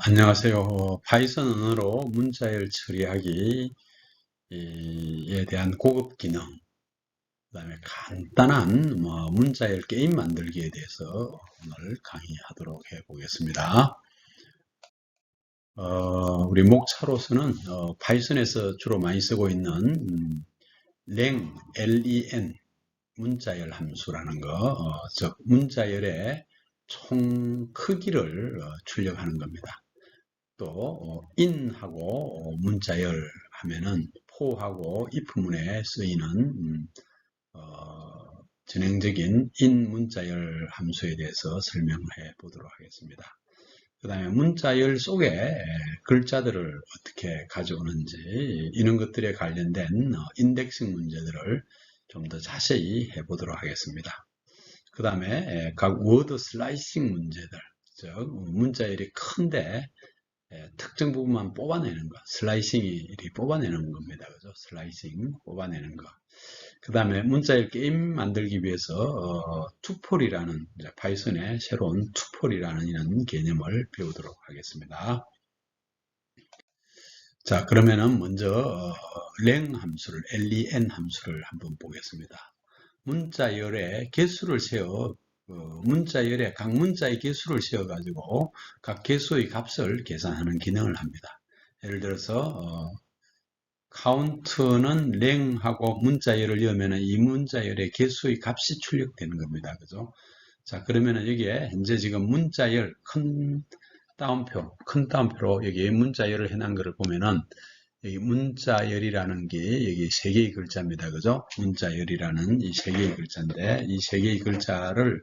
안녕하세요. 파이썬 언어로 문자열 처리하기에 대한 고급 기능, 그 다음에 간단한 문자열 게임 만들기에 대해서 오늘 강의하도록 해보겠습니다. 우리 목차로서는 파이썬에서 주로 많이 쓰고 있는 len, 문자열 함수라는 거, 즉 문자열의 총 크기를 출력하는 겁니다. 또 in하고 문자열 하면은 for하고 if문에 쓰이는 전형적인 in 문자열 함수에 대해서 설명해 보도록 하겠습니다. 그 다음에 문자열 속에 글자들을 어떻게 가져오는지 이런 것들에 관련된 인덱싱 문제들을 좀 더 자세히 해보도록 하겠습니다. 그 다음에 각 워드 슬라이싱 문제들, 즉 문자열이 큰데 특정 부분만 뽑아내는 거, 슬라이싱이 뽑아내는 겁니다. 그죠? 슬라이싱 뽑아내는 거. 그 다음에 문자열 게임 만들기 위해서 투폴이라는 파이썬의 새로운 투폴이라는 이런 개념을 배우도록 하겠습니다. 자, 그러면은 먼저 len 함수를, len 함수를 한번 보겠습니다. 문자열의 개수를 세어 문자열에 각 문자의 개수를 세어가지고 각 개수의 값을 계산하는 기능을 합니다. 예를 들어서 count는 랭하고 문자열을 넣으면 이 문자열의 개수의 값이 출력되는 겁니다. 그죠? 자, 그러면은 여기에 현재 지금 문자열 큰 따옴표로 여기 문자열을 해놓은 것을 보면은 여기 문자열이라는 게 여기 세 개의 글자입니다. 그죠? 문자열이라는 이 세 개의 글자인데 이 세 개의 글자를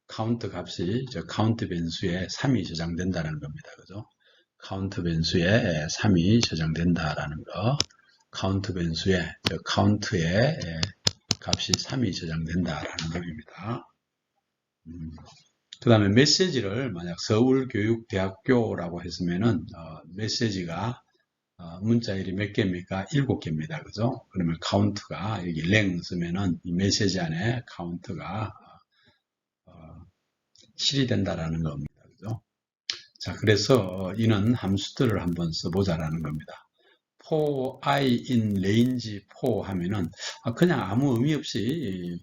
카운트 값이 카운트 변수에 3이 저장된다는 겁니다. 그죠? 카운트 변수에 3이 저장된다라는 거. 카운트 변수에 카운트의 값이 3이 저장된다라는 겁니다. 그 다음에 메시지를 만약 서울교육대학교라고 했으면은 메시지가 문자열이 몇 개입니까? 7개입니다. 그죠? 그러면 카운트가 여기 랭 쓰면은 이 메시지 안에 카운트가 7이 된다라는 겁니다. 그죠? 자, 그래서 이는 함수들을 한번 써보자라는 겁니다. for i in range 4 하면은 그냥 아무 의미 없이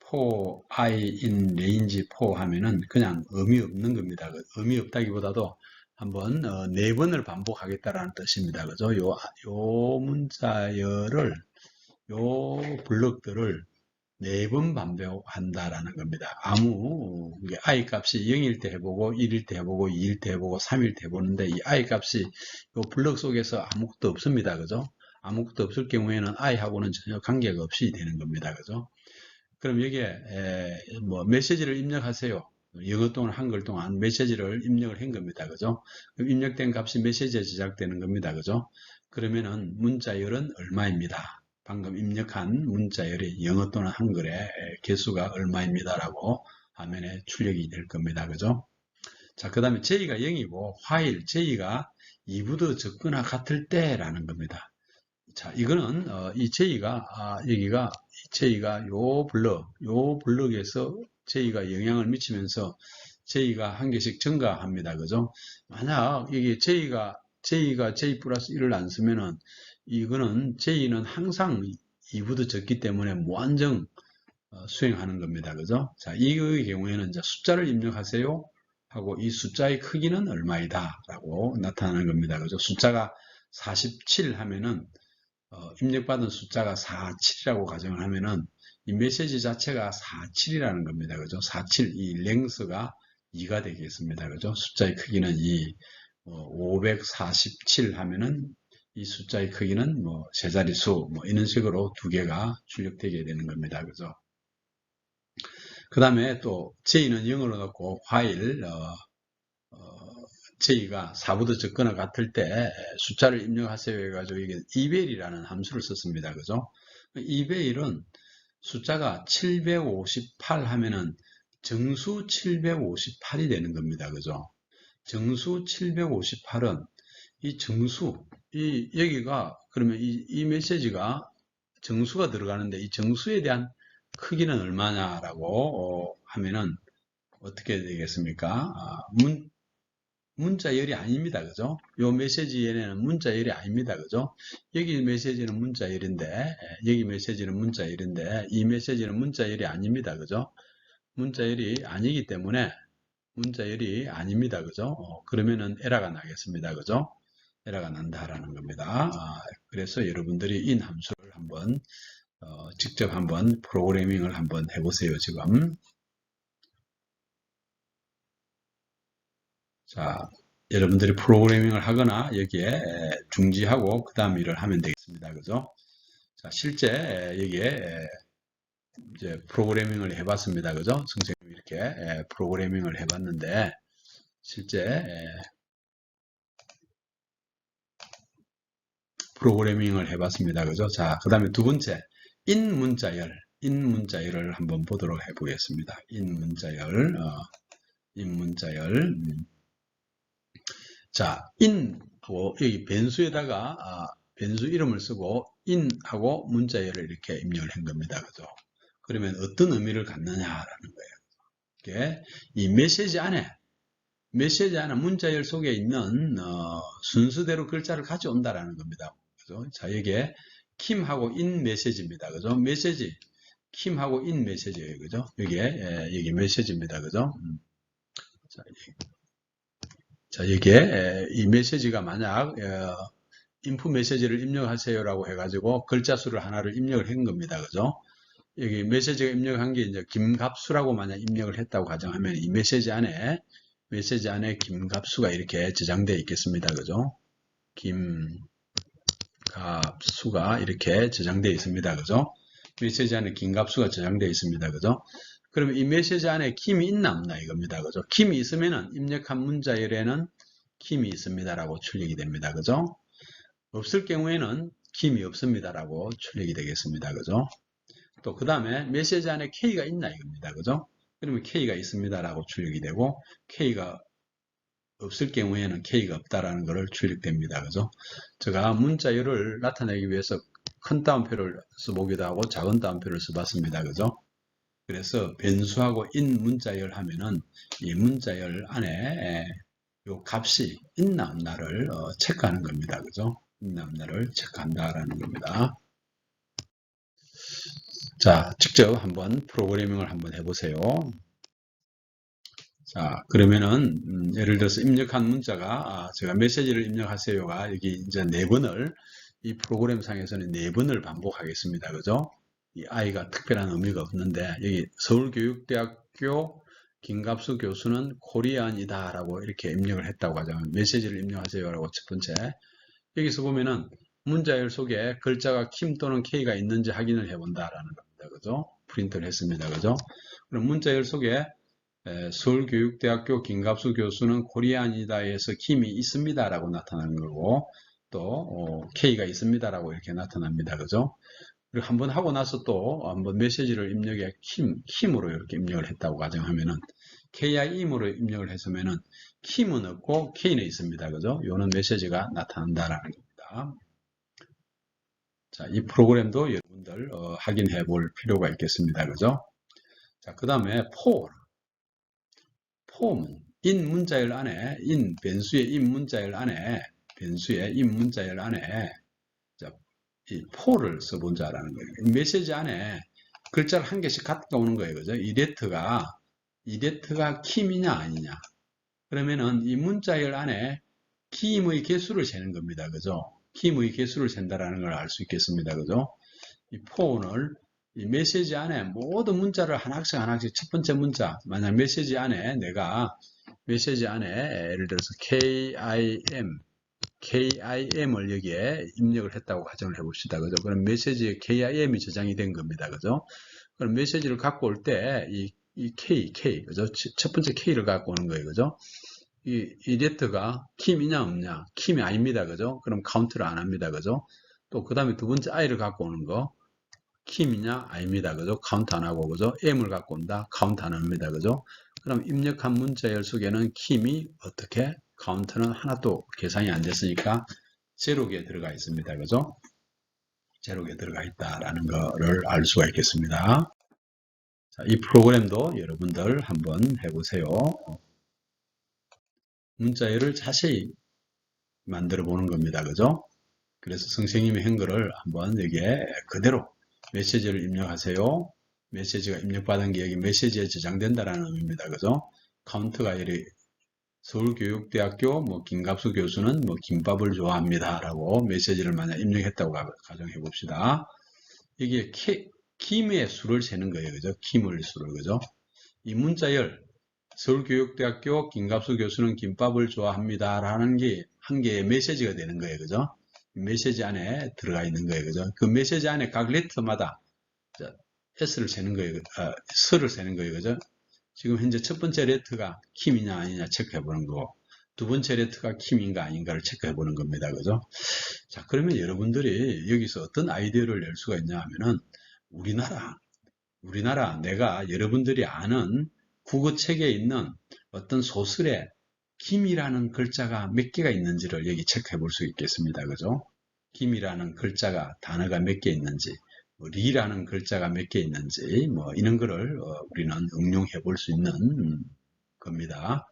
for i in range 4 하면은 그냥 의미 없는 겁니다. 의미 없다기보다도 한번 4번을 반복하겠다라는 뜻입니다. 그죠? 요 문자열을 요 블럭들을 4번 반복한다라는 겁니다. i 값이 0일 때 해보고 1일 때 해보고 2일 때 해보고 3일 때 해보는데 이 i 값이 이 블럭 속에서 아무것도 없습니다. 그죠? 아무것도 없을 경우에는 i하고는 전혀 관계가 없이 되는 겁니다. 그죠? 그럼 여기에 메시지를 입력하세요. 영어 동안 한글 동안 메시지를 입력을 한 겁니다. 그죠? 그럼 입력된 값이 메시지에 저장되는 겁니다. 그죠? 그러면은 문자열은 얼마입니다. 방금 입력한 문자열이 영어 또는 한글의 개수가 얼마입니다라고 화면에 출력이 될 겁니다. 그죠? 자, 그 다음에 j가 0이고 while j가 2보다 적거나 같을 때라는 겁니다. 자, 이거는 이 j가 여기가 j가 요 블럭에서 j가 영향을 미치면서 j가 한 개씩 증가합니다. 그죠? 만약 여기 j가 j 플러스 1을 안 쓰면은 이거는 j는 항상 2보다 적기 때문에 무한정 수행하는 겁니다. 그죠? 자, 이의 경우에는 이제 숫자를 입력하세요 하고 이 숫자의 크기는 얼마이다 라고 나타나는 겁니다. 그죠? 숫자가 47 하면은 입력받은 숫자가 47이라고 가정을 하면은 이 메시지 자체가 47이라는 겁니다. 그죠? 47, 이 랭스가 2가 되겠습니다. 그죠? 숫자의 크기는 2, 547 하면은 이 숫자의 크기는 세 자릿수, 이런 식으로 두 개가 출력되게 되는 겁니다. 그죠? 그 다음에 또, j는 0으로 넣고, while, j가 4보다 적거나 같을 때 숫자를 입력하세요 해가지고 이게 eval이라는 함수를 썼습니다. 그죠? eval은 숫자가 758 하면은 정수 758이 되는 겁니다. 그죠? 정수 758은 이 정수, 여기가 그러면 이 메시지가 정수가 들어가는데 이 정수에 대한 크기는 얼마냐라고 하면은 어떻게 되겠습니까? 문자열이 아닙니다. 그죠? 요 메시지에는 문자열이 아닙니다. 그죠? 여기 메시지는 문자열인데, 여기 메시지는 문자열인데, 이 메시지는 문자열이 아닙니다. 그죠? 문자열이 아니기 때문에, 문자열이 아닙니다. 그죠? 그러면은 에러가 나겠습니다. 그죠? 에러가 난다라는 겁니다. 그래서 여러분들이 인 함수를 한번, 직접 한번 프로그래밍을 한번 해보세요. 지금. 자, 여러분들이 프로그래밍을 하거나 여기에 중지하고 그 다음 일을 하면 되겠습니다. 그죠? 자, 실제 여기에 이제 프로그래밍을 해봤습니다. 그죠? 선생님이 이렇게 프로그래밍을 해봤는데 실제 프로그래밍을 해봤습니다. 그죠? 자, 그 다음에 두 번째 인문자열을 한번 보도록 해보겠습니다. 인문자열. 자, 인하고 여기 변수에다가 변수 이름을 쓰고 인하고 문자열을 이렇게 입력을 한 겁니다. 그죠? 그러면 어떤 의미를 갖느냐라는 거예요. 이게 이 메시지 안에 문자열 속에 있는 순서대로 글자를 가져온다라는 겁니다. 그죠? 자, 여기에 킴하고 인 메시지입니다. 그죠? 메시지 킴하고 인 메시지예요. 그죠? 여기 메시지입니다. 그죠? 자, 여기에 이 메시지가 만약 인풋 메시지를 입력하세요라고 해가지고 글자 수를 하나를 입력을 한 겁니다. 그죠? 여기 메시지가 입력한 게 이제 김갑수라고 만약 입력을 했다고 가정하면 이 메시지 안에 김갑수가 이렇게 저장되어 있겠습니다. 그죠? 김갑수가 이렇게 저장되어 있습니다. 그죠? 메시지 안에 김갑수가 저장되어 있습니다. 그죠? 그러면 이 메시지 안에 킴이 있나 없나 이겁니다. 그죠? 킴이 있으면은 입력한 문자열에는 킴이 있습니다라고 출력이 됩니다. 그죠? 없을 경우에는 킴이 없습니다라고 출력이 되겠습니다. 그죠? 또 그 다음에 메시지 안에 K가 있나 이겁니다. 그죠? 그러면 K가 있습니다라고 출력이 되고 K가 없을 경우에는 K가 없다라는 것을 출력됩니다. 그죠? 제가 문자열을 나타내기 위해서 큰 따옴표를 써보기도 하고 작은 따옴표를 써봤습니다. 그죠? 그래서 변수하고 인 문자열 하면은 이 문자열 안에 요 값이 있나 없나를 체크하는 겁니다. 그죠? 있나 없나를 체크한다라는 겁니다. 자, 직접 한번 프로그래밍을 한번 해보세요. 자, 그러면은 예를 들어서 입력한 문자가 제가 메시지를 입력하세요가 여기 이제 4번을 이 프로그램 상에서는 4번을 반복하겠습니다. 그죠? 이 i가 특별한 의미가 없는데 여기 서울교육대학교 김갑수 교수는 코리안이다 라고 이렇게 입력을 했다고 하죠. 메시지를 입력하세요 라고 첫 번째. 여기서 보면은 문자열 속에 글자가 킴 또는 K가 있는지 확인을 해본다라는 겁니다. 그죠? 프린트를 했습니다. 그죠? 그럼 문자열 속에 서울교육대학교 김갑수 교수는 코리안이다에서 킴이 있습니다라고 나타나는 거고 또 K가 있습니다라고 이렇게 나타납니다. 그죠? 그리고 한번 하고 나서 또 한번 메시지를 입력해 킴으로 이렇게 입력을 했다고 가정하면은 KIM으로 입력을 했으면은 킴은 없고 K는 있습니다. 그죠? 요는 메시지가 나타난다라는 겁니다. 자, 이 프로그램도 여러분들 확인해 볼 필요가 있겠습니다. 그죠? 자, 그 다음에 폼은 인 문자열 안에 변수의 인 문자열 안에 자, 이 포를 써본다라는 거예요. 메시지 안에 글자를 한 개씩 갖다 오는 거예요. 그죠? 이레트가 킴이냐 아니냐. 그러면은 이 문자열 안에 킴의 개수를 세는 겁니다. 그죠? 킴의 개수를 센다라는 걸 알 수 있겠습니다. 그죠? 이 포를 이 메시지 안에 모든 문자를 하나씩 첫 번째 문자 만약 메시지 안에 내가 메시지 안에 예를 들어서 KIM을 여기에 입력을 했다고 가정을 해봅시다. 그죠? 그럼 메시지에 KIM이 저장이 된 겁니다. 그죠? 그럼 메시지를 갖고 올 때 이 K, 그죠? 첫 번째 K를 갖고 오는 거예요. 그죠? 이 레터가 킴이냐 없냐? 킴이 아닙니다. 그죠? 그럼 카운트를 안 합니다. 그죠? 또 그 다음에 두 번째 I를 갖고 오는 거 킴이냐? 아닙니다. 그죠? 카운트 안 하고, 그죠? M을 갖고 온다? 카운트 안 합니다. 그죠? 그럼 입력한 문자열 속에는 킴이 어떻게? 카운트는 하나도 계산이 안 됐으니까 제로기에 들어가 있습니다. 그죠? 제로기에 들어가 있다라는 거를 알 수가 있겠습니다. 자, 이 프로그램도 여러분들 한번 해보세요. 문자열을 자세히 만들어 보는 겁니다. 그죠? 그래서 선생님의 한글을 한번 여기에 그대로 메시지를 입력하세요. 메시지가 입력받은 게 여기 메시지에 저장된다라는 의미입니다. 그죠? 카운트가 이리 서울교육대학교 김갑수 교수는 김밥을 좋아합니다 라고 메시지를 만약 입력했다고 가정해 봅시다. 이게 김의 수를 세는 거예요. 그죠? 김을 수를. 그죠? 이 문자열 서울교육대학교 김갑수 교수는 김밥을 좋아합니다 라는 게 한 개의 메시지가 되는 거예요. 그죠? 메시지 안에 들어가 있는 거예요. 그죠? 그 메시지 안에 각 레터마다 S를 세는 거예요. 서를 세는 거예요. 그죠? 지금 현재 첫 번째 레터가 킴이냐 아니냐 체크해 보는 거고, 두 번째 레터가 킴인가 아닌가를 체크해 보는 겁니다. 그죠? 자, 그러면 여러분들이 여기서 어떤 아이디어를 낼 수가 있냐 하면은, 우리나라 내가 여러분들이 아는 국어책에 있는 어떤 소설에 김이라는 글자가 몇 개가 있는지를 여기 체크해 볼 수 있겠습니다. 그죠? 김이라는 글자가, 단어가 몇 개 있는지, 리라는 글자가 몇 개 있는지, 이런 거를 우리는 응용해 볼 수 있는 겁니다.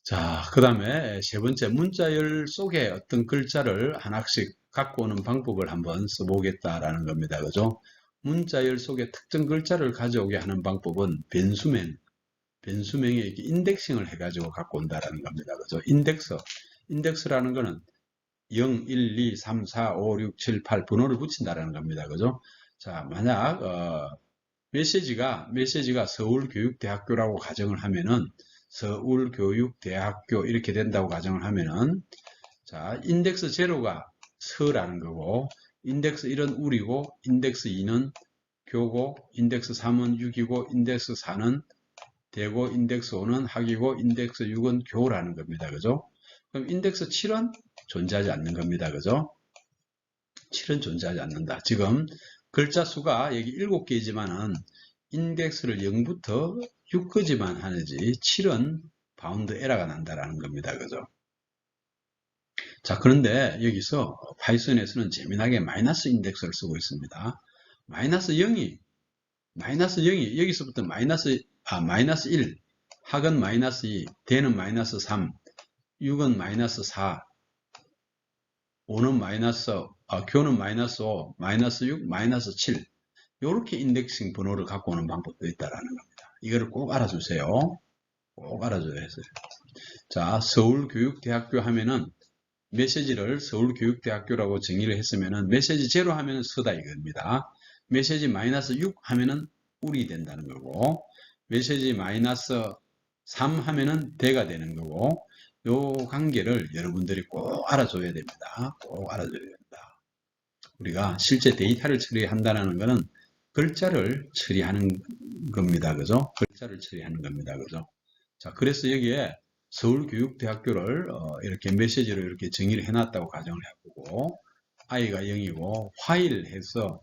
자, 그 다음에 세 번째, 문자열 속에 어떤 글자를 하나씩 갖고 오는 방법을 한번 써보겠다라는 겁니다. 그죠? 문자열 속에 특정 글자를 가져오게 하는 방법은 변수명에 이렇게 인덱싱을 해가지고 갖고 온다라는 겁니다. 그죠? 인덱스라는 거는 0, 1, 2, 3, 4, 5, 6, 7, 8 번호를 붙인다라는 겁니다. 그죠? 자, 만약 메시지가 서울교육대학교라고 가정을 하면은, 서울교육대학교 이렇게 된다고 가정을 하면은, 자, 인덱스 0가 서라는 거고, 인덱스 1은 울이고, 인덱스 2는 교고, 인덱스 3은 육이고, 인덱스 4는 대고, 인덱스 5는 학이고, 인덱스 6은 교라는 겁니다. 그죠? 그럼 인덱스 7은 존재하지 않는 겁니다. 그죠? 7은 존재하지 않는다. 지금 글자 수가 여기 7개이지만은 인덱스를 0부터 6까지만 하는지 7은 바운드 에러가 난다라는 겁니다. 그죠? 자, 그런데 여기서 파이썬에서는 재미나게 마이너스 인덱스를 쓰고 있습니다. 마이너스 0이 여기서부터 마이너스 1, 학은 마이너스 2, 대는 마이너스 3, 6은 마이너스 4, 5는 교는 마이너스 5, 마이너스 6, 마이너스 7. 이렇게 인덱싱 번호를 갖고 오는 방법도 있다라는 겁니다. 이거를 꼭 알아주세요. 꼭 알아줘야 해요. 자, 서울교육대학교 하면은 메시지를 서울교육대학교라고 정의를 했으면은 메시지 0 하면은 서다 이겁니다. 메시지 마이너스 6 하면은 울이 된다는 거고, 메시지 마이너스 3 하면은 대가 되는 거고, 요 관계를 여러분들이 꼭 알아줘야 됩니다. 꼭 알아줘야 됩니다. 우리가 실제 데이터를 처리한다는 것은 글자를 처리하는 겁니다. 그죠? 글자를 처리하는 겁니다. 그죠? 자, 그래서 여기에 서울교육대학교를 이렇게 메시지로 이렇게 정의를 해놨다고 가정을 해보고, i가 0이고, while 해서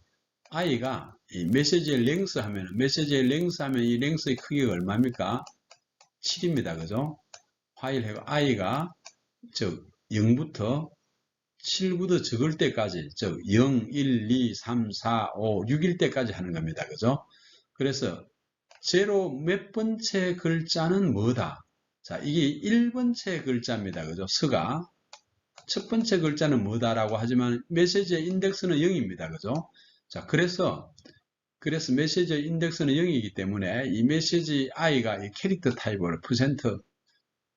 i가 이 메시지의 랭스 하면 이 랭스의 크기가 얼마입니까? 7입니다. 그죠? while 해고 i가 즉 0부터 7보다 적을 때까지, 즉 0, 1, 2, 3, 4, 5, 6일 때까지 하는 겁니다. 그죠? 그래서 제로 몇 번째 글자는 뭐다? 자, 이게 1번째 글자입니다. 그죠? 서가 첫 번째 글자는 뭐다라고 하지만 메시지의 인덱스는 0입니다. 그죠? 자, 그래서 메시지의 인덱스는 0이기 때문에 이 메시지 i가 이 캐릭터 타입을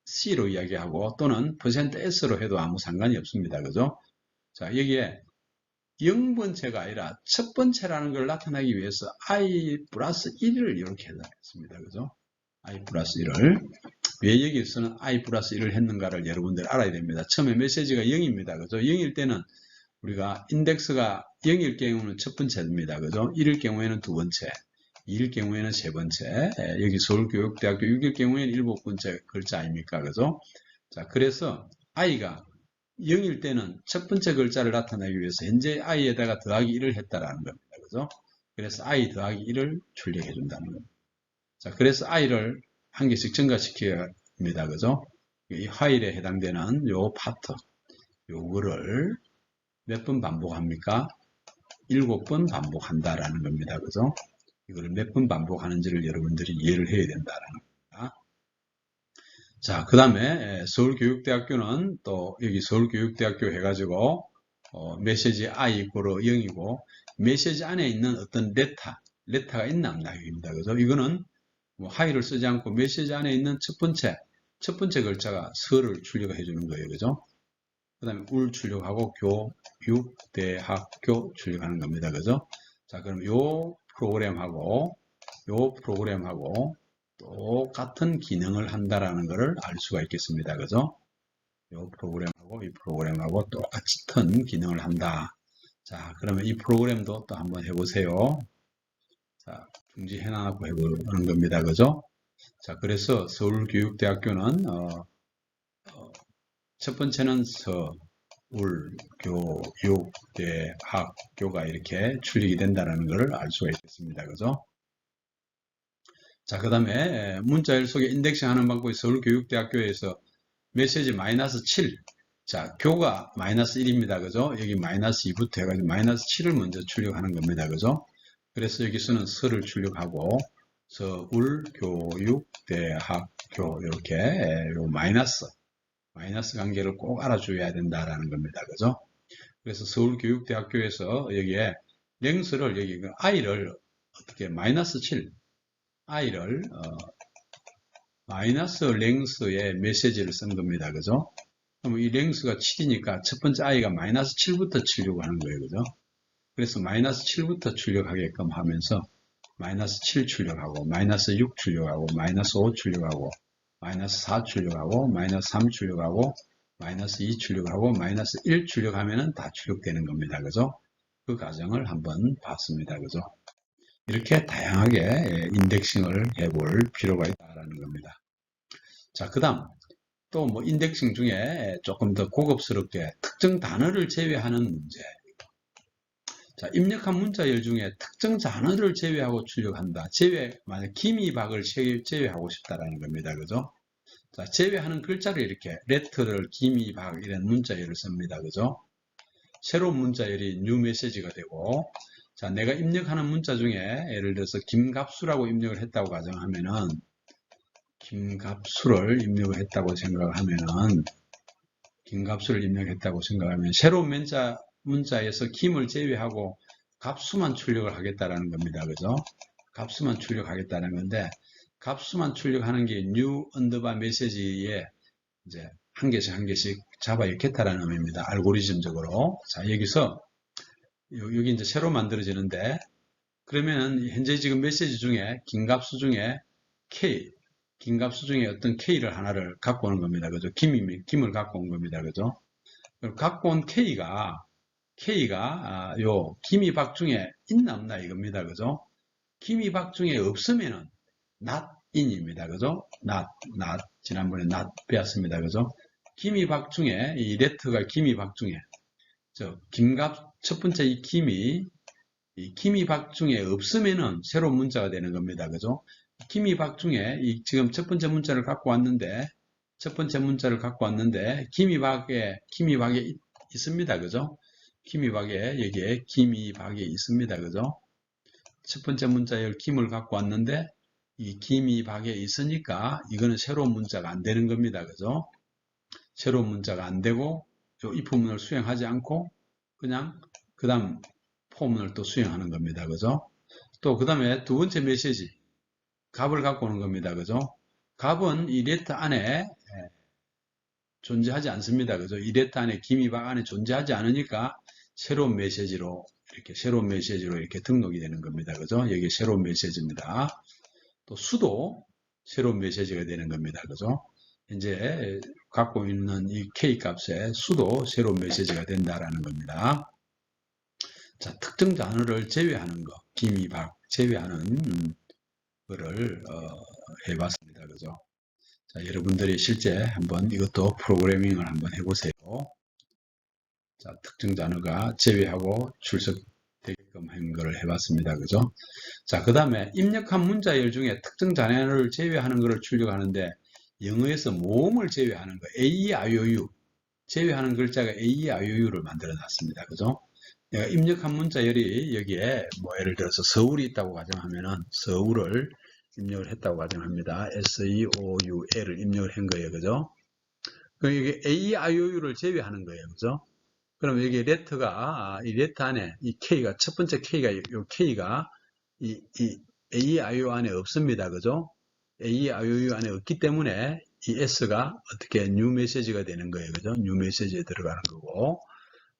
%C로 이야기하고 또는 %S로 해도 아무 상관이 없습니다. 그죠? 자, 여기에 0번째가 아니라 첫 번째라는 걸 나타내기 위해서 i 플러스 1을 이렇게 해놨습니다. 그죠? i 플러스 1을. 왜 여기서는 i 플러스 1을 했는가를 여러분들 알아야 됩니다. 처음에 메시지가 0입니다. 그죠? 0일 때는 우리가 인덱스가 0일 경우는 첫 번째입니다. 그죠? 1일 경우에는 두 번째, 2일 경우에는 세 번째, 여기 서울교육대학교 6일 경우에는 7번째 글자 아닙니까? 그죠? 자, 그래서 i가 0일 때는 첫 번째 글자를 나타내기 위해서 현재 i에다가 더하기 1을 했다라는 겁니다. 그죠? 그래서 i 더하기 1을 출력해 준다는 겁니다. 자, 그래서 i를 한 개씩 증가시켜야 합니다. 그죠? 이 while에 해당되는 요 파트, 요거를 몇 번 반복합니까? 7번 반복한다라는 겁니다. 그죠? 이거를 몇 번 반복하는지를 여러분들이 이해를 해야 된다라는 겁니다. 자, 그 다음에 서울교육대학교는 또 여기 서울교육대학교 해가지고 메시지 I 이꼬르 0이고 메시지 안에 있는 어떤 레타가 있나 없나 입니다. 그죠? 이거는 뭐 하이를 쓰지 않고 메시지 안에 있는 첫 번째 글자가 서를 출력해 주는 거예요. 그죠? 그 다음에 울 출력하고 교육대학교 출력하는 겁니다. 그죠? 자, 그럼 요 프로그램하고 똑같은 기능을 한다라는 것을 알 수가 있겠습니다. 그죠? 요 프로그램하고 이 프로그램하고 똑같은 기능을 한다. 자, 그러면 이 프로그램도 또 한번 해보세요. 자, 중지 해놔놓고 해보는 겁니다. 그죠? 자, 그래서 서울교육대학교는 첫 번째는 서울교육대학교가 이렇게 출력이 된다는 것을 알 수가 있겠습니다. 그죠? 자, 그 다음에 문자열 속에 인덱싱 하는 방법이 서울교육대학교에서 메시지 -7. 자, 교가 -1입니다. 그죠? 여기 -2부터 해가지고 -7을 먼저 출력하는 겁니다. 그죠? 그래서 여기서는 서를 출력하고 서울교육대학교 이렇게 요 마이너스 관계를 꼭 알아줘야 된다라는 겁니다. 그죠? 그래서 서울교육대학교에서 여기에 랭스를 여기 i를 어떻게 -7 i를 마이너스 랭스의 메시지를 쓴 겁니다. 그죠? 그럼 이 랭스가 7이니까 첫 번째 i가 -7부터 치려고 하는 거예요. 그죠? 그래서 -7부터 출력하게끔 하면서 -7 출력하고 -6 출력하고 -5 출력하고 -4 출력하고 -3 출력하고 -2 출력하고 -1 출력하면은 다 출력되는 겁니다. 그죠? 그 과정을 한번 봤습니다. 그죠? 이렇게 다양하게 인덱싱을 해볼 필요가 있다라는 겁니다. 자, 그 다음 또 뭐 인덱싱 중에 조금 더 고급스럽게 특정 단어를 제외하는 문제. 자, 입력한 문자열 중에 특정 단어를 제외하고 출력한다. 만약 기미박을 제외하고 싶다라는 겁니다. 그죠? 자, 제외하는 글자를 이렇게 레터를 기미박 이런 문자열을 씁니다. 그죠? 새로운 문자열이 new 메시지가 되고, 자, 내가 입력하는 문자 중에 예를 들어서 김갑수라고 입력을 했다고 가정하면은 김갑수를 입력을 했다고 생각하면은 새로운 문자에서 김을 제외하고 값수만 출력을 하겠다라는 겁니다. 그죠? 값수만 출력하겠다는 건데, 값수만 출력하는 게 new 언더바 메시지에 이제 한 개씩 잡아 읽겠다라는 의미입니다. 알고리즘적으로. 자, 여기서 여기 이제 새로 만들어지는데, 그러면은 현재 지금 메시지 중에 긴 값수 중에 긴 값수 중에 어떤 K를 하나를 갖고 오는 겁니다. 그죠? 김을 갖고 온 겁니다. 그죠? 갖고 온 K가 요 기미박 중에 있나 없나 이겁니다. 그죠? 기미박 중에 없으면은 not in입니다. 그죠? not 지난번에 not 배웠습니다. 그죠? 기미박 중에 이 레터가 기미박 중에 첫 번째 이 기미박 중에 없으면은 새로운 문자가 되는 겁니다. 그죠? 기미박 중에 지금 첫 번째 문자를 갖고 왔는데 기미박에 있습니다. 그죠? 여기에 기미박에 있습니다. 그죠? 첫 번째 문자열 김을 갖고 왔는데 이 기미박에 있으니까 이거는 새로운 문자가 안 되는 겁니다. 그죠? 새로운 문자가 안 되고 이 부분을 수행하지 않고 그냥 그 다음 포문을 또 수행하는 겁니다. 그죠? 또 그 다음에 두 번째 메시지 값을 갖고 오는 겁니다. 그죠? 값은 이 레터 안에 존재하지 않습니다. 그죠? 이 레터 안에 기미박 안에 존재하지 않으니까 새로운 메시지로 이렇게 등록이 되는 겁니다. 그죠? 여기 새로운 메시지입니다. 또 수도 새로운 메시지가 되는 겁니다. 그죠? 이제 갖고 있는 이 K 값에 수도 새로운 메시지가 된다라는 겁니다. 자, 특정 단어를 제외하는 거, 기미박 제외하는 거를 해봤습니다. 그죠? 자, 여러분들이 실제 한번 이것도 프로그래밍을 한번 해보세요. 자, 특정 단어가 제외하고 출석되게끔 한 거를 해봤습니다. 그죠? 자, 그 다음에 입력한 문자열 중에 특정 단어를 제외하는 것을 출력하는데 영어에서 모음을 제외하는 거, A, I, O, U 제외하는 글자가 A, I, O, U를 만들어 놨습니다. 그죠? 내가 입력한 문자열이 여기에 뭐 예를 들어서 서울이 있다고 가정하면은 서울을 입력을 했다고 가정합니다. SEOUL을 입력을 한 거예요. 그죠? 그럼 이게 AIOU를 제외하는 거예요. 그죠? 그럼 여기 레터가, 이 레터 안에 이 K가, 첫 번째 K가, 이 K가 이 AIO 안에 없습니다. 그죠? AIOU 안에 없기 때문에 이 S가 어떻게 뉴 메시지가 되는 거예요. 그죠? 뉴 메시지에 들어가는 거고,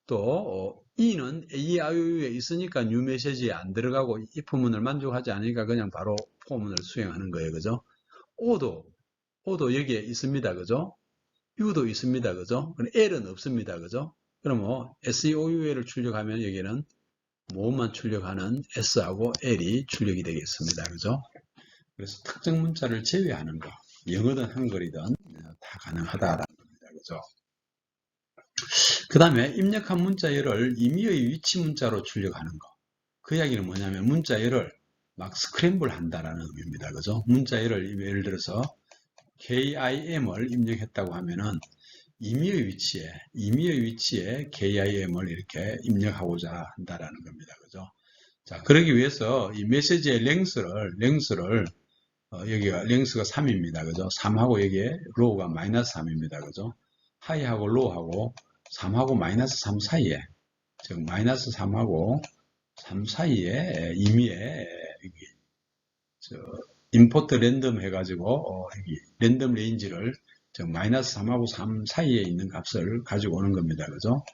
또 E는 AIOU에 있으니까 뉴 메시지에 안 들어가고 if문을 만족하지 않으니까 그냥 바로 포문을 수행하는 거예요. 그죠? O도 여기에 있습니다. 그죠? U도 있습니다. 그죠? L은 없습니다. 그죠? 그럼 SEOUL을 출력하면 여기는 모음만 출력하는 S하고 L이 출력이 되겠습니다. 그죠? 그래서 특정 문자를 제외하는 거, 영어든 한글이든 다 가능하다라는 겁니다. 그죠? 그 다음에 입력한 문자열을 임의의 위치 문자로 출력하는 거. 그 이야기는 뭐냐면 문자열을 막 스크램블 한다라는 의미입니다. 그죠? 문자열을 예를 들어서 KIM을 입력했다고 하면은 임의의 위치에 KIM을 이렇게 입력하고자 한다라는 겁니다. 그죠? 자, 그러기 위해서 이 메시지의 랭스를 여기가 랭스가 3입니다. 그죠? 3하고 여기에 로우가 마이너스 3입니다. 그죠? 하이하고 로우하고 3하고 마이너스 3 사이에, 즉 마이너스 3하고 3 사이에 임의의 임포트 랜덤 해가지고 여기 랜덤 레인지를 즉 마이너스 3하고 3 사이에 있는 값을 가지고 오는 겁니다. 그죠?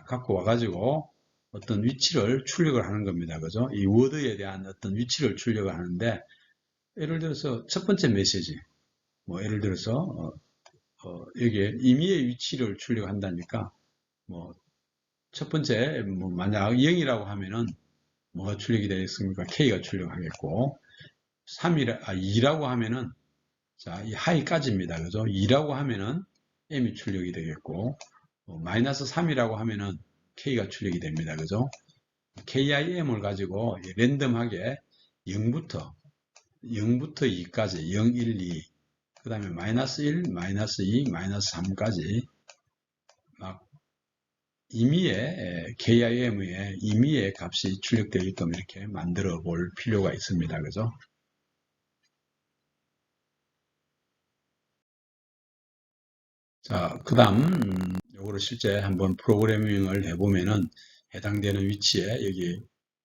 갖고 와가지고 어떤 위치를 출력을 하는 겁니다. 그죠? 이 워드에 대한 어떤 위치를 출력을 하는데, 예를 들어서 첫 번째 메시지, 뭐 예를 들어서 여기에 임의의 위치를 출력한다니까, 뭐 첫 번째 뭐 만약 0이라고 하면은 뭐가 출력이 되겠습니까? K가 출력하겠고, 2라고 하면은 자, 이 하이까지입니다. 그죠? 2라고 하면은 M이 출력이 되겠고, 마이너스 3이라고 하면은 K가 출력이 됩니다. 그죠? KIM을 가지고 랜덤하게 0부터 2까지 0, 1, 2, 그 다음에 마이너스 1, 마이너스 2, 마이너스 3까지 막 임의의 KIM의 임의의 값이 출력되게끔 이렇게 만들어 볼 필요가 있습니다. 그죠? 자, 그 다음 요거를 실제 한번 프로그래밍을 해보면은 해당되는 위치에 여기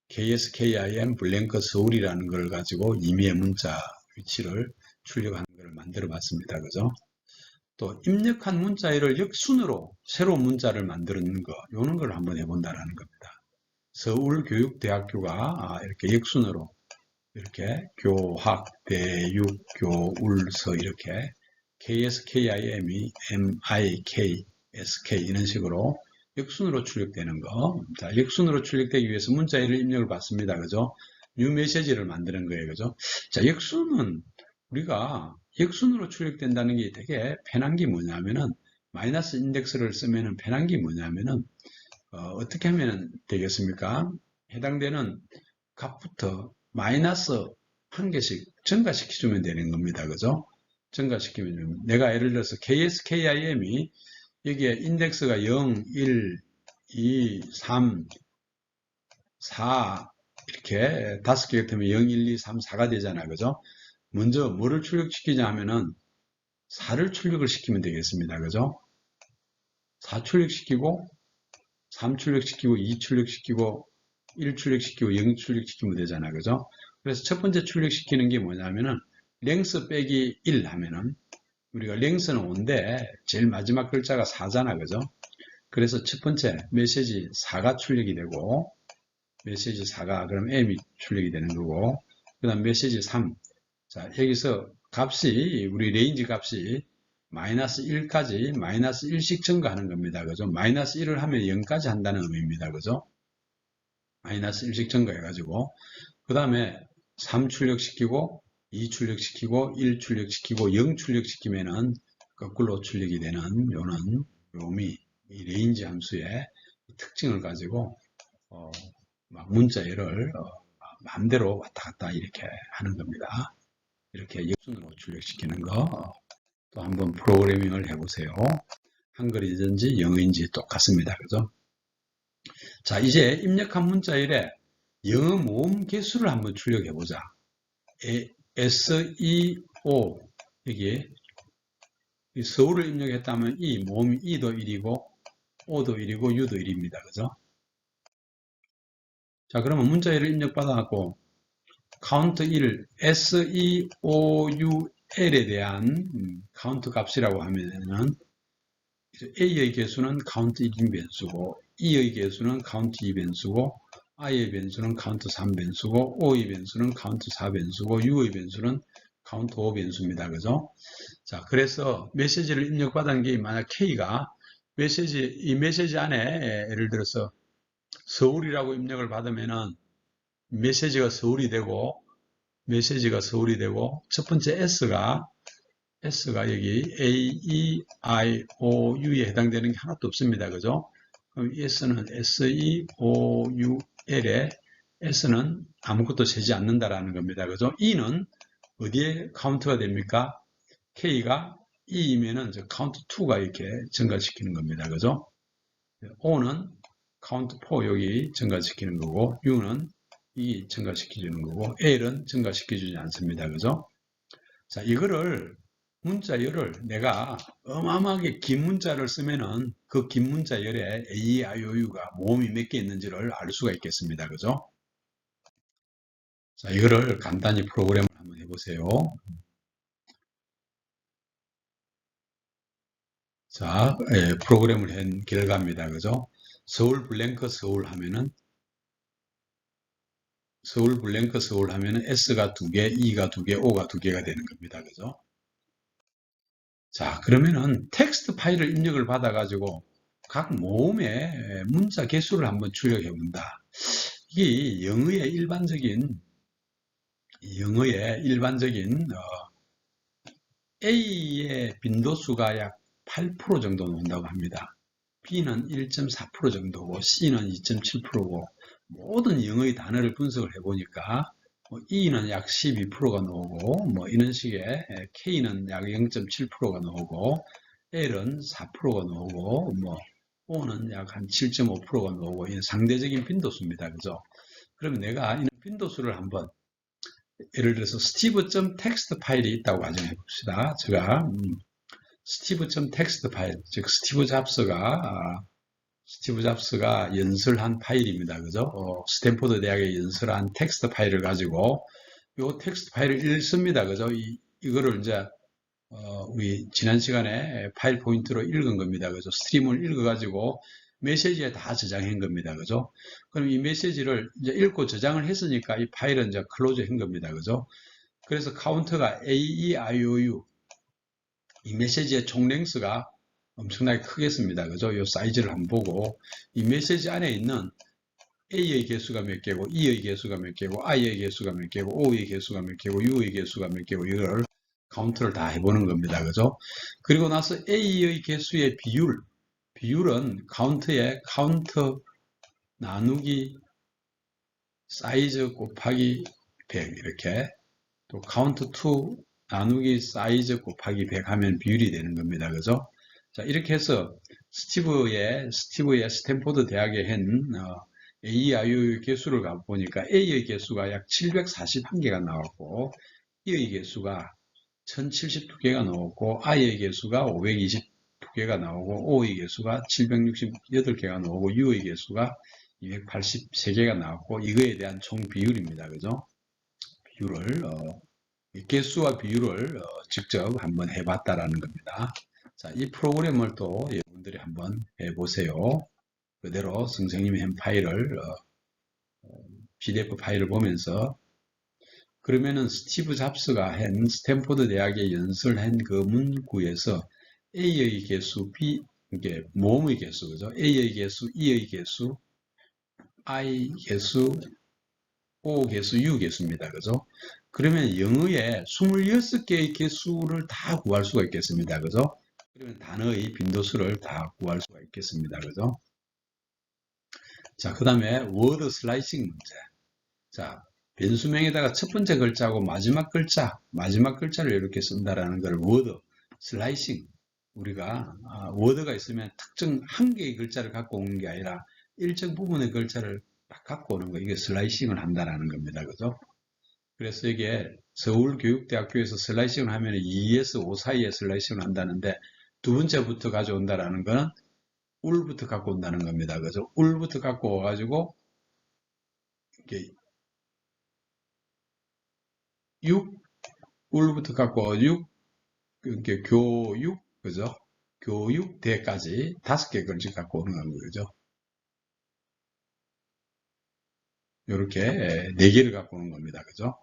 KSKIM 블랭크 서울이라는 걸 가지고 임의의 문자 위치를 출력하는 걸 만들어 봤습니다. 그죠? 또 입력한 문자열을 역순으로 새로운 문자를 만드는 거, 요런 걸 한번 해본다라는 겁니다. 서울교육대학교가 이렇게 역순으로 이렇게 교학, 대육, 교울서 이렇게 KSKIM이 MIK, SK 이런 식으로 역순으로 출력되는 거. 자, 역순으로 출력되기 위해서 문자열을 입력을 받습니다. 그죠? 뉴 메시지를 만드는 거예요. 그죠? 자, 역순은 우리가 역순으로 출력된다는 게 되게 편한 게 뭐냐면은 마이너스 인덱스를 쓰면은 편한 게 뭐냐면은 어떻게 하면 되겠습니까? 해당되는 값부터 마이너스 한 개씩 증가시켜주면 되는 겁니다. 그죠? 증가시키면 내가 예를 들어서 KSKIM이 여기에 인덱스가 0, 1, 2, 3, 4 이렇게 5개가 되면 0, 1, 2, 3, 4가 되잖아요. 그죠? 먼저 뭐를 출력시키자 하면은 4를 출력을 시키면 되겠습니다. 그죠? 4 출력시키고 3 출력시키고 2 출력시키고 1 출력시키고 0 출력시키면 되잖아요. 그죠? 그래서 첫 번째 출력시키는 게 뭐냐면은 랭스 빼기 1 하면은 우리가 랭스는 5인데 제일 마지막 글자가 4잖아. 그죠? 그래서 첫 번째 메시지 4가 출력이 되고 메시지 4가 그럼 M이 출력이 되는 거고 그 다음 메시지 3 자, 여기서 값이, 우리 레인지 값이 마이너스 1까지 마이너스 1씩 증가하는 겁니다. 그죠? 마이너스 1을 하면 0까지 한다는 의미입니다. 그죠? 마이너스 1씩 증가해가지고, 그 다음에 3 출력시키고, 2 출력시키고, 1 출력시키고, 0 출력시키면은 거꾸로 출력이 되는 요는 묘미, 이 레인지 함수의 특징을 가지고, 막 문자열을 마음대로 왔다 갔다 이렇게 하는 겁니다. 이렇게 역순으로 출력시키는 거 또 한번 프로그래밍을 해보세요. 한글이든지 영어인지 똑같습니다. 그죠? 자, 이제 입력한 문자열에 영어 모음 개수를 한번 출력해보자. SEO, 여기 서울을 입력했다면 모음이 E도 1이고, O도 1이고, U도 1입니다. 그죠? 자, 그러면 문자열을 입력받아갖고, 카운트 1, SEOUL에 대한 카운트 값이라고 하면은, A의 개수는 카운트 1인 변수고, E의 개수는 카운트 2 변수고, I의 변수는 카운트 3 변수고, O의 변수는 카운트 4 변수고, U의 변수는 카운트 5 변수입니다. 그죠? 자, 그래서 메시지를 입력받은 게 만약 K가 이 메시지 안에 예를 들어서 서울이라고 입력을 받으면은 메시지가 서울이 되고, 첫 번째 S가 여기 A, E, I, O, U에 해당되는 게 하나도 없습니다. 그죠? 그럼 S는 S, E, O, U, L에 S는 아무것도 세지 않는다라는 겁니다. 그죠? E는 어디에 카운트가 됩니까? K가 E이면은 카운트 2가 이렇게 증가시키는 겁니다. 그죠? O는 카운트 4 여기 증가시키는 거고, U는 이 증가시켜주는 거고, L은 증가시켜주지 않습니다. 그죠? 자, 이거를 문자열을 내가 어마어마하게 긴 문자를 쓰면은 그 긴 문자열에 A, I, O, U가 모음이 몇 개 있는지를 알 수가 있겠습니다. 그죠? 자, 이거를 간단히 프로그램을 한번 해보세요. 자, 프로그램을 한 결과입니다. 그죠? 서울 블랭크 서울 하면은 S가 2개, E가 2개, O가 2개가 되는 겁니다. 그죠? 자, 그러면은 텍스트 파일을 입력을 받아가지고 각 모음의 문자 개수를 한번 출력해 본다. 이게 영어의 일반적인 A의 빈도수가 약 8% 정도 나온다고 합니다. B는 1.4% 정도고 C는 2.7%고 모든 영어의 단어를 분석을 해보니까 E는 약 12%가 나오고 이런 식의 K는 약 0.7%가 나오고 L은 4%가 나오고 O는 약 한 7.5%가 나오고 이런 상대적인 빈도수입니다. 그죠? 그러면 내가 이 빈도수를 한번 예를 들어서 steve.txt 파일이 있다고 가정해 봅시다. 제가 steve.txt 파일, 즉 스티브 잡스가 연설한 파일입니다. 그죠? 스탠포드 대학에 연설한 텍스트 파일을 가지고 이 텍스트 파일을 읽습니다. 그죠? 이거를 이제 우리 지난 시간에 파일 포인트로 읽은 겁니다. 그죠? 스트림을 읽어가지고 메시지에 다 저장한 겁니다. 그죠? 그럼 이 메시지를 이제 읽고 저장을 했으니까 이 파일은 이제 클로즈 한 겁니다. 그죠? 그래서 카운터가 A, E, I, O, U 이 메시지의 총 랭스가 엄청나게 크겠습니다. 그죠? 이 사이즈를 한번 보고 이 메시지 안에 있는 A의 개수가 몇 개고 E의 개수가 몇 개고 I의 개수가 몇 개고 O의 개수가 몇 개고 U의 개수가 몇 개고 이걸 카운트를 다 해보는 겁니다. 그죠? 그리고 나서 A의 개수의 비율은 카운트의 카운트 나누기 사이즈 곱하기 100 이렇게 또 카운트 2 나누기 사이즈 곱하기 100 하면 비율이 되는 겁니다. 그죠? 자, 이렇게 해서 스티브의 스탠포드 대학에 한 AEIO의 개수를 가보니까 A의 개수가 약 741개가 나왔고 E의 개수가 1072개가 나왔고 I의 개수가 522개가 나오고 O의 개수가 768개가 나오고 U의 개수가 283개가 나왔고 이거에 대한 총 비율입니다. 그죠? 비율을 개수와 비율을 직접 한번 해봤다라는 겁니다. 자, 이 프로그램을 또 여러분들이 한번 해보세요. 그대로 선생님이 한 파일을 PDF 파일을 보면서 그러면은 스티브 잡스가 한 스탠포드 대학에 연설한 그 문구에서 A의 개수, 이게 모음의 개수, 그죠? A의 개수, E의 개수, I 개수, O 개수, U 개수입니다. 그죠? 그러면 영어의 26개의 개수를 다 구할 수가 있겠습니다. 그죠? 그러면 단어의 빈도수를 다 구할 수가 있겠습니다. 그죠? 자, 그 다음에 워드 슬라이싱 문제. 자, 변수명에다가 첫 번째 글자하고 마지막 글자를 이렇게 쓴다라는 걸 워드 슬라이싱. 우리가 워드가 있으면 특정 한 개의 글자를 갖고 오는 게 아니라 일정 부분의 글자를 딱 갖고 오는 거. 이게 슬라이싱을 한다라는 겁니다. 그죠? 그래서 이게 서울교육대학교에서 슬라이싱을 하면 2에서 5 사이에 슬라이싱을 한다는데 두 번째부터 가져온다라는 거는 울부터 갖고 온다는 겁니다. 그래서 울부터 갖고 와가지고 이게 울부터 갖고 와 6, 교육, 그죠? 교육대까지 5개 글씨 갖고 오는 겁니다. 그죠? 요렇게 4개를 갖고 오는 겁니다. 그죠?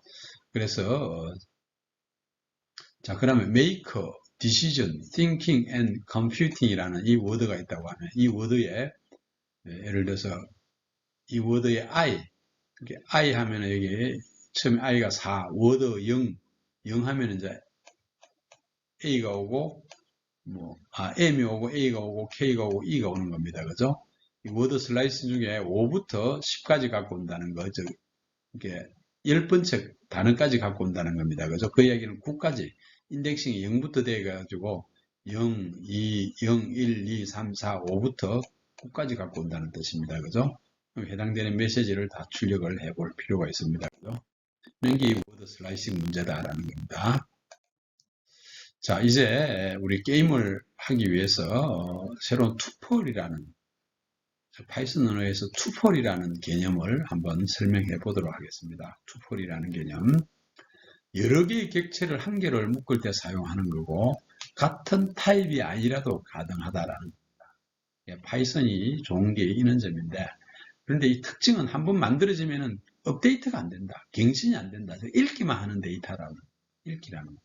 그래서 자, 그러면 make, decision, thinking and computing 이라는 이 워드가 있다고 하면 이 워드에 예를 들어서 이 워드에 I, 이렇게 I 하면은 여기 처음에 I가 4, 워드 0 하면은 이제 A가 오고 M이 오고 A가 오고 K가 오고 E가 오는 겁니다. 그죠? 이 워드 슬라이스 중에 5부터 10까지 갖고 온다는 거죠. 이게 10번째 단어까지 갖고 온다는 겁니다. 그죠? 그 이야기는 9까지 인덱싱이 0부터 돼가지고 0, 2, 0, 1, 2, 3, 4, 5부터 9까지 갖고 온다는 뜻입니다. 그죠? 해당되는 메시지를 다 출력을 해볼 필요가 있습니다. 그죠? 이런 게 워드 슬라이싱 문제다라는 겁니다. 자, 이제 우리 게임을 하기 위해서 새로운 투폴이라는 파이썬 언어에서 투폴이라는 개념을 한번 설명해 보도록 하겠습니다. 투폴이라는 개념. 여러 개의 객체를 한 개를 묶을 때 사용하는 거고 같은 타입이 아니라도 가능하다라는 겁니다. 파이썬이 좋은 게 이런 점인데 그런데 이 특징은 한번 만들어지면 업데이트가 안 된다. 갱신이 안 된다. 읽기만 하는 데이터라는 읽기라는 거.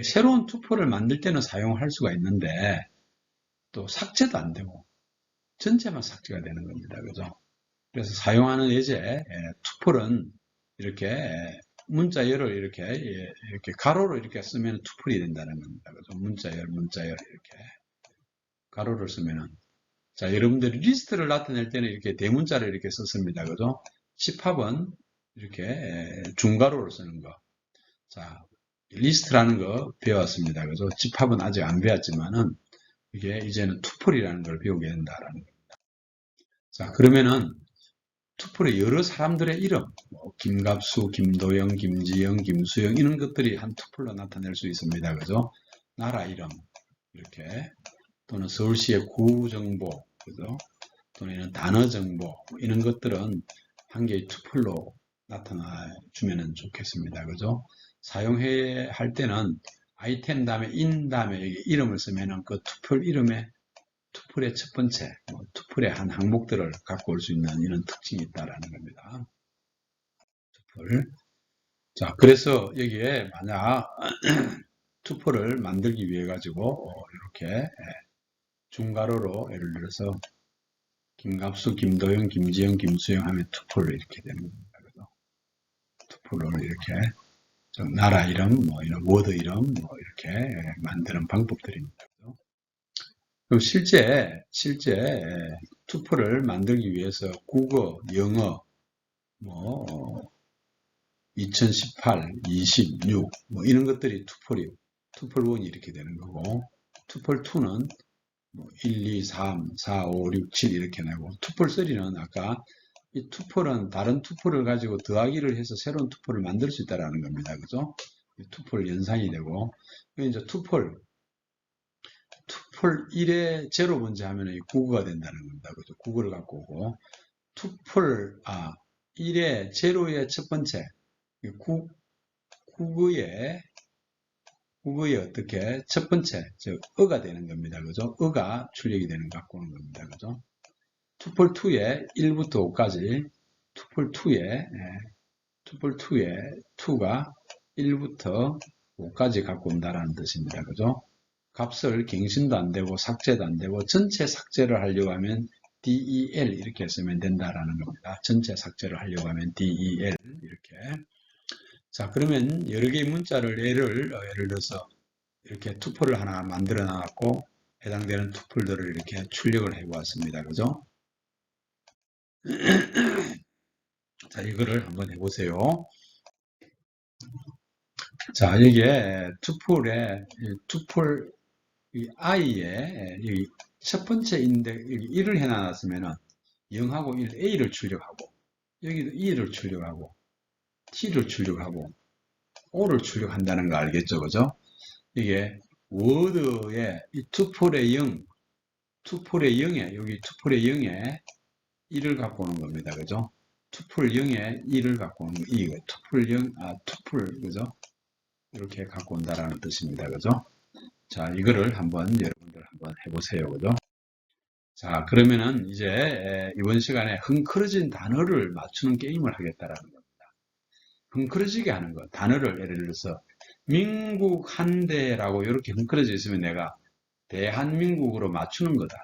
새로운 투폴을 만들 때는 사용할 수가 있는데 또 삭제도 안 되고 전체만 삭제가 되는 겁니다. 그죠? 그래서 사용하는 예제 투폴은 이렇게 문자열을 이렇게 가로로 이렇게 쓰면 투폴이 된다는 겁니다. 그죠? 문자열 이렇게 가로를 쓰면은 자, 여러분들이 리스트를 나타낼 때는 이렇게 대문자를 이렇게 썼습니다. 그죠? 집합은 이렇게 중가로를 쓰는 거. 자, 리스트라는 거 배웠습니다. 그죠? 집합은 아직 안 배웠지만은 이게 이제는 투폴이라는 걸 배우게 된다라는 겁니다. 자, 그러면은 투폴의 여러 사람들의 이름, 김갑수, 김도영, 김지영, 김수영 이런 것들이 한 투폴로 나타낼 수 있습니다. 그죠? 나라 이름 이렇게 또는 서울시의 구정보, 그죠? 또는 단어 정보 이런 것들은 한 개의 투폴로 나타나 주면 좋겠습니다. 그죠? 사용해야 할 때는 아이템 다음에 in 다음에 여기 이름을 쓰면은 그 투폴 이름에 투폴의 첫 번째, 투폴의 한 항목들을 갖고 올 수 있는 이런 특징이 있다라는 겁니다. 투폴. 자, 그래서 여기에 만약 투폴을 만들기 위해 가지고 이렇게 중괄호로 예를 들어서 김갑수, 김도영, 김지영, 김수영 하면 투폴로 이렇게 되는 겁니다. 그래서 투폴로 이렇게 나라 이름, 이런 워드 이름 이렇게 만드는 방법들입니다. 그럼 실제 투폴을 만들기 위해서 국어, 영어, 2018, 26 이런 것들이 투폴 1이 이렇게 되는 거고 투폴 2는 1, 2, 3, 4, 5, 6, 7 이렇게 내고 투폴 3는 아까 이 투폴은 다른 투폴을 가지고 더하기를 해서 새로운 투폴을 만들 수 있다는 겁니다. 그죠? 투폴 연상이 되고 이제 투폴 1에 제로 번째 하면 이 국어가 된다는 겁니다. 그죠? 국어를 갖고 오고 투폴 1에 제로의 첫 번째 국어의 어떻게 첫 번째 어가 되는 겁니다. 그죠? 어가 출력이 되는 거 갖고 오는 겁니다. 그죠? 투폴 2에 1부터 5까지 투폴 2에 2가 1부터 5까지 갖고 온다라는 뜻입니다. 그죠? 값을 갱신도 안 되고 삭제도 안 되고 전체 삭제를 하려고 하면 del 이렇게 쓰면 된다라는 겁니다. 전체 삭제를 하려고 하면 del 이렇게. 자, 그러면 여러 개의 문자를 예를 들어서 이렇게 투폴을 하나 만들어 놨고 해당되는 투폴들을 이렇게 출력을 해 보았습니다. 그죠? 자, 이거를 한번 해보세요. 자, 이게 투폴 i에 여기 첫 번째 인덱 여기 1을 해놨으면은 0하고 1, a를 출력하고 여기도 2를 출력하고 T를 출력하고 O를 출력한다는 거 알겠죠? 그죠? 이게 워드의 이 투폴의 0, 투폴의 0에, 여기 투폴의 0에 1을 갖고 오는 겁니다. 그죠? 투폴 0에 1을 갖고 오는 거, 이거 투폴 0, 투폴, 그죠? 이렇게 갖고 온다라는 뜻입니다. 그죠? 자, 이거를 여러분들 한번 해보세요. 그죠? 자, 그러면은 이제 이번 시간에 흥크러진 단어를 맞추는 게임을 하겠다라는 겁니다. 흥크러지게 하는 거. 단어를 예를 들어서 민국 한대라고 이렇게 흥크러져 있으면 내가 대한민국으로 맞추는 거다.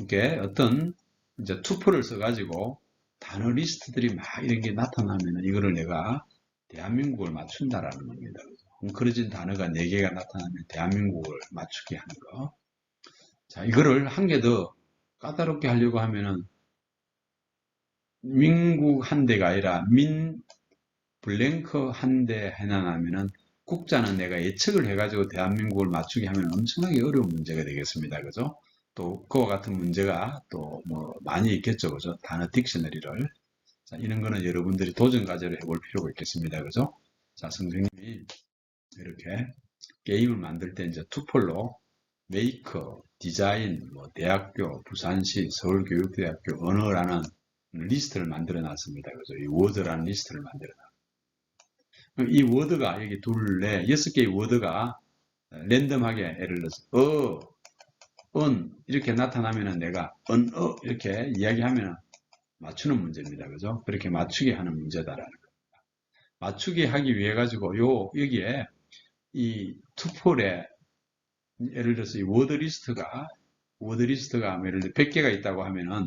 이게 어떤 이제 투표를 써가지고 단어 리스트들이 막 이런 게 나타나면 이거를 내가 대한민국을 맞춘다라는 겁니다. 흥크러진 단어가 4개가 나타나면 대한민국을 맞추게 하는 거. 자, 이거를 한 개 더 까다롭게 하려고 하면은 민국 한 대가 아니라 블랭크 한 대 해놔하면은 국자는 내가 예측을 해가지고 대한민국을 맞추게 하면 엄청나게 어려운 문제가 되겠습니다. 그죠? 또 그와 같은 문제가 또 뭐 많이 있겠죠. 그죠? 단어 딕셔너리를. 자, 이런 거는 여러분들이 도전 과제로 해볼 필요가 있겠습니다. 그죠? 자, 선생님이 이렇게 게임을 만들 때 이제 투폴로 메이커, 디자인, 뭐 대학교, 부산시, 서울교육대학교, 언어라는 리스트를 만들어 놨습니다. 그죠? 이 워드라는 리스트를 만들어 놨습니다. 이 워드가 여기 둘, 넷, 6개의 워드가 랜덤하게 예를 들어서 이렇게 나타나면은 내가 이렇게 이야기하면은 맞추는 문제입니다. 그죠? 그렇게 맞추게 하는 문제다라는 거. 맞추게 하기 위해 가지고 여기에 이 투폴에 예를 들어서 이 워드리스트가 예를 들어 100개가 있다고 하면은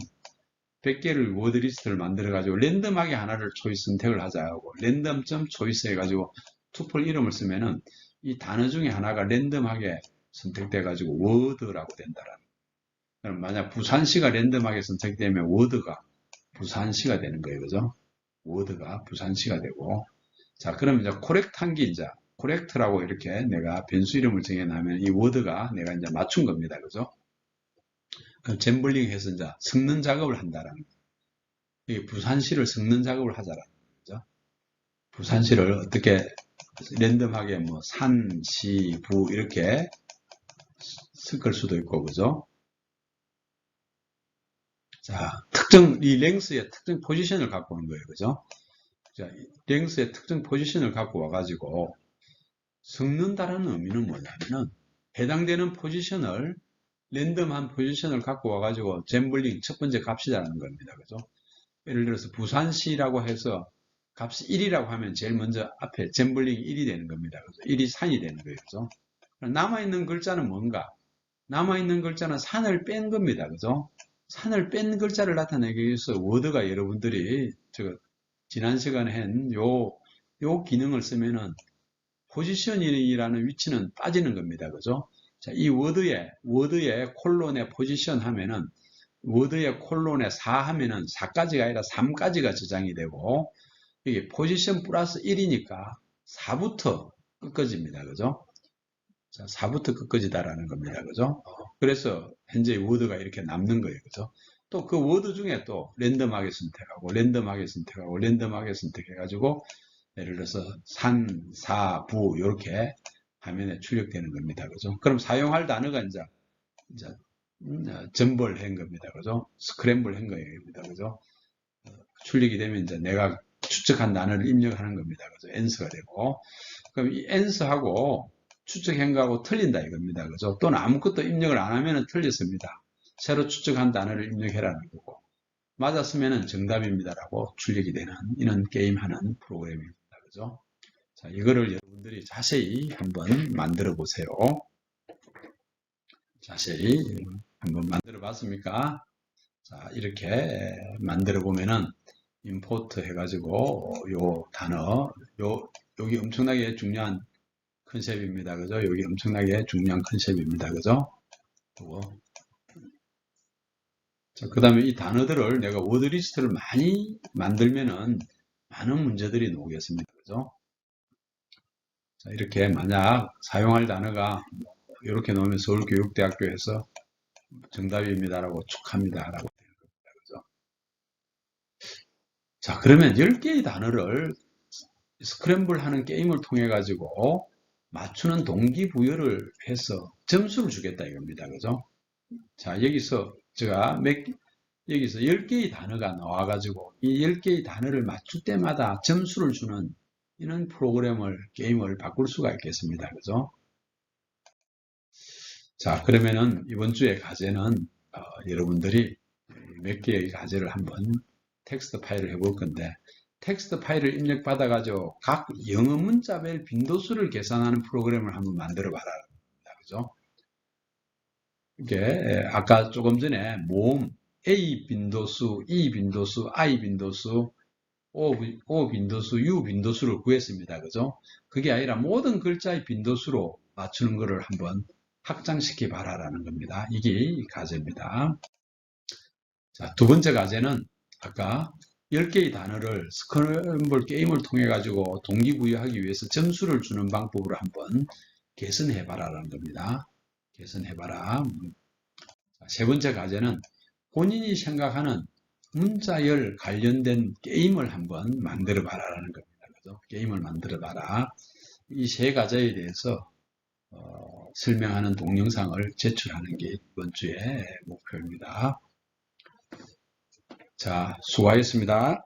100개를 워드리스트를 만들어 가지고 랜덤하게 하나를 초이스 선택을 하자고 랜덤점 초이스 해 가지고 투폴 이름을 쓰면은 이 단어 중에 하나가 랜덤하게 선택돼 가지고 워드라고 된다라는. 그럼 만약 부산시가 랜덤하게 선택되면 워드가 부산시가 되는 거예요. 그죠? 워드가 부산시가 되고. 자, 그러면 이제 코렉트한 게 이제 코렉트라고 이렇게 내가 변수 이름을 정해놓으면 이 워드가 내가 이제 맞춘 겁니다. 그죠? 그럼 잼블링 해서 이제 섞는 작업을 한다라는 거죠. 이 부산시를 섞는 작업을 하자라는 거죠. 부산시를 어떻게 랜덤하게 뭐 산, 시, 부 이렇게 섞을 수도 있고, 그죠? 자, 이 랭스의 특정 포지션을 갖고 오는 거예요. 그죠? 자, 랭스의 특정 포지션을 갖고 와가지고 섞는다라는 의미는 뭐냐면은 해당되는 포지션을 랜덤한 포지션을 갖고 와가지고 잼블링 첫 번째 값이라는 겁니다. 그죠? 예를 들어서 부산시라고 해서 값이 1이라고 하면 제일 먼저 앞에 잼블링이 1이 되는 겁니다. 그죠? 1이 산이 되는 거예요. 그죠? 남아있는 글자는 뭔가? 남아있는 글자는 산을 뺀 겁니다. 그죠? 산을 뺀 글자를 나타내기 위해서 워드가 여러분들이 지난 시간에 요 기능을 쓰면은 포지션이라는 위치는 빠지는 겁니다. 그죠? 자, 이 워드의 콜론에 포지션 하면은, 워드의 콜론에 4 하면은 4까지가 아니라 3까지가 저장이 되고, 이게 포지션 플러스 1이니까 4부터 끝까지입니다. 그죠? 자, 4부터 끝까지다라는 겁니다. 그죠? 그래서 현재 워드가 이렇게 남는 거예요. 그죠? 또 그 워드 중에 또 랜덤하게 선택하고, 랜덤하게 선택하고, 랜덤하게 선택해가지고, 예를 들어서 산, 사, 부 이렇게 화면에 출력되는 겁니다. 그죠? 그럼 사용할 단어가 이제 점벌 한 겁니다. 그죠? 스크램블 한 거입니다. 그죠? 출력이 되면 이제 내가 추측한 단어를 입력하는 겁니다. 그죠? answer가 되고. 그럼 이 answer하고 추측한 거하고 틀린다 이겁니다. 그죠? 또는 아무것도 입력을 안 하면 틀렸습니다. 새로 추측한 단어를 입력해라는 거고. 맞았으면 정답입니다라고 출력이 되는 이런 게임 하는 프로그램입니다. 그죠? 자, 이거를 여러분들이 자세히 한번 만들어 보세요. 자세히 한번 만들어 봤습니까? 자, 이렇게 만들어 보면은 임포트 해가지고 요 단어, 여기 엄청나게 중요한 컨셉입니다. 그죠? 여기 엄청나게 중요한 컨셉입니다. 그죠? 자, 그 다음에 이 단어들을 내가 워드 리스트를 많이 만들면은 많은 문제들이 나오겠습니다. 그죠? 자, 이렇게 만약 사용할 단어가 이렇게 놓으면 서울교육대학교에서 정답입니다라고 축하합니다라고 되는 겁니다. 그죠? 자, 그러면 10개의 단어를 스크램블 하는 게임을 통해 가지고 맞추는 동기부여를 해서 점수를 주겠다 이겁니다. 그죠? 자, 여기서 제가 여기서 10개의 단어가 나와가지고 이 10개의 단어를 맞출 때마다 점수를 주는 이런 게임을 바꿀 수가 있겠습니다. 그죠? 자, 그러면은 이번 주의 과제는 여러분들이 몇 개의 과제를 한번 텍스트 파일을 해볼 건데 텍스트 파일을 입력받아가지고 각 영어 문자별 빈도수를 계산하는 프로그램을 한번 만들어 봐라. 그죠? 이게 아까 조금 전에 모음 A 빈도수, E 빈도수, I 빈도수, O 빈도수, U 빈도수를 구했습니다. 그죠? 그게 아니라 모든 글자의 빈도수로 맞추는 것을 한번 확장시켜 봐라라는 겁니다. 이게 이 과제입니다. 자, 두 번째 과제는 아까 10개의 단어를 스크램블 게임을 통해 가지고 동기부여하기 위해서 점수를 주는 방법으로 한번 개선해 봐라라는 겁니다. 개선해 봐라. 세 번째 과제는 본인이 생각하는 문자열 관련된 게임을 한번 만들어 봐라라는 겁니다. 그죠? 게임을 만들어 봐라. 이 세 과제에 대해서 설명하는 동영상을 제출하는 게 이번 주의 목표입니다. 자, 수고하셨습니다.